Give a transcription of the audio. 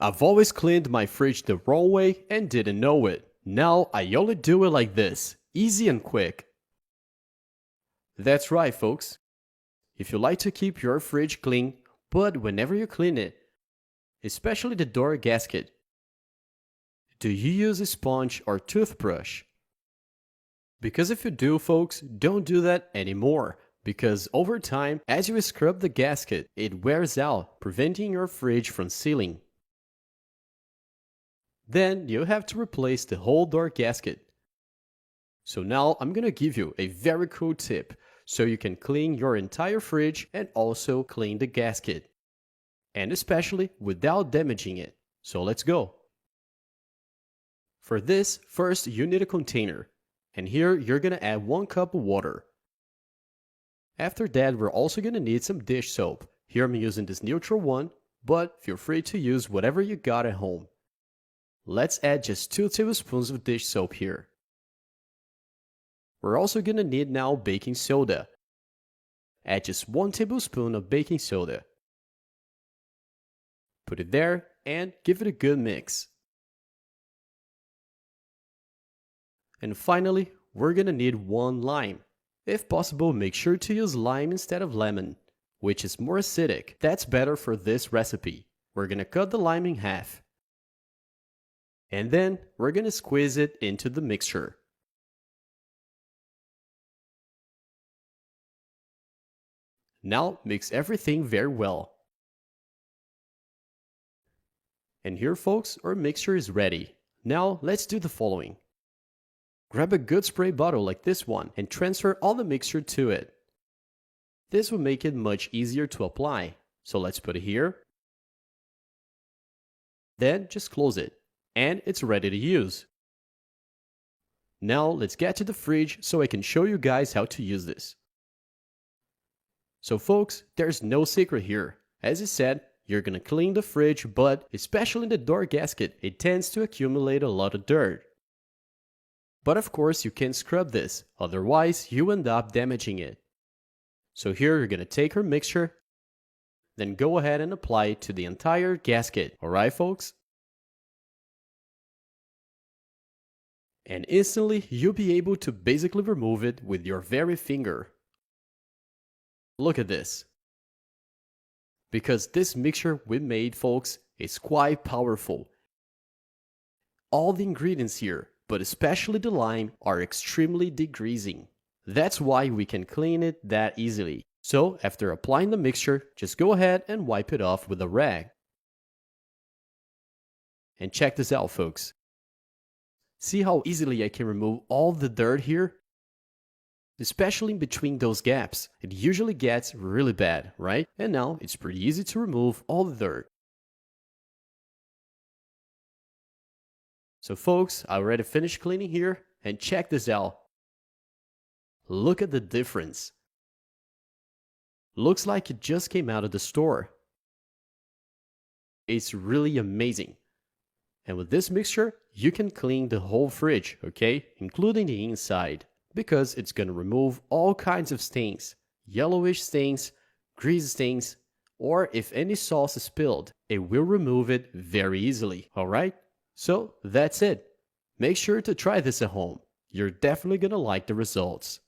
I've always cleaned my fridge the wrong way and didn't know it. Now I only do it like this, easy and quick. That's right, folks. If you like to keep your fridge clean, but whenever you clean it, especially the door gasket, do you use a sponge or toothbrush? Because if you do, folks, don't do that anymore. Because over time, as you scrub the gasket, it wears out, preventing your fridge from sealing. Then you have to replace the whole door gasket. So now I'm gonna give you a very cool tip so you can clean your entire fridge and also clean the gasket. And especially without damaging it. So let's go. For this, first you need a container. And here you're gonna add 1 cup of water. After that, we're also gonna need some dish soap. Here I'm using this neutral one, but feel free to use whatever you got at home. Let's add just 2 tablespoons of dish soap here. We're also gonna need now baking soda. Add just 1 tablespoon of baking soda. Put it there and give it a good mix. And finally, we're gonna need 1 lime. If possible, make sure to use lime instead of lemon, which is more acidic. That's better for this recipe. We're gonna cut the lime in half. And then we're gonna squeeze it into the mixture. Now mix everything very well. And here, folks, our mixture is ready. Now let's do the following. Grab a good spray bottle like this one and transfer all the mixture to it. This will make it much easier to apply. So let's put it here. Then just close it. And it's ready to use. Now let's get to the fridge so I can show you guys how to use this. So folks, there's no secret here. As I said, you're gonna clean the fridge, but especially in the door gasket, it tends to accumulate a lot of dirt. But of course you can scrub this, otherwise you end up damaging it. So here you're gonna take our mixture, then go ahead and apply it to the entire gasket, alright folks? And instantly you'll be able to basically remove it with your very finger. Look at this. Because this mixture we made, folks, is quite powerful. All the ingredients here, but especially the lime, are extremely degreasing. That's why we can clean it that easily. So after applying the mixture, just go ahead and wipe it off with a rag. And check this out, folks. See how easily I can remove all the dirt here? Especially in between those gaps. It usually gets really bad, right? And now it's pretty easy to remove all the dirt. So folks, I already finished cleaning here, and check this out. Look at the difference. Looks like it just came out of the store. It's really amazing. And with this mixture, you can clean the whole fridge, okay? Including the inside. Because it's gonna remove all kinds of stains. Yellowish stains, grease stains, or if any sauce is spilled, it will remove it very easily, alright? So that's it. Make sure to try this at home. You're definitely gonna like the results.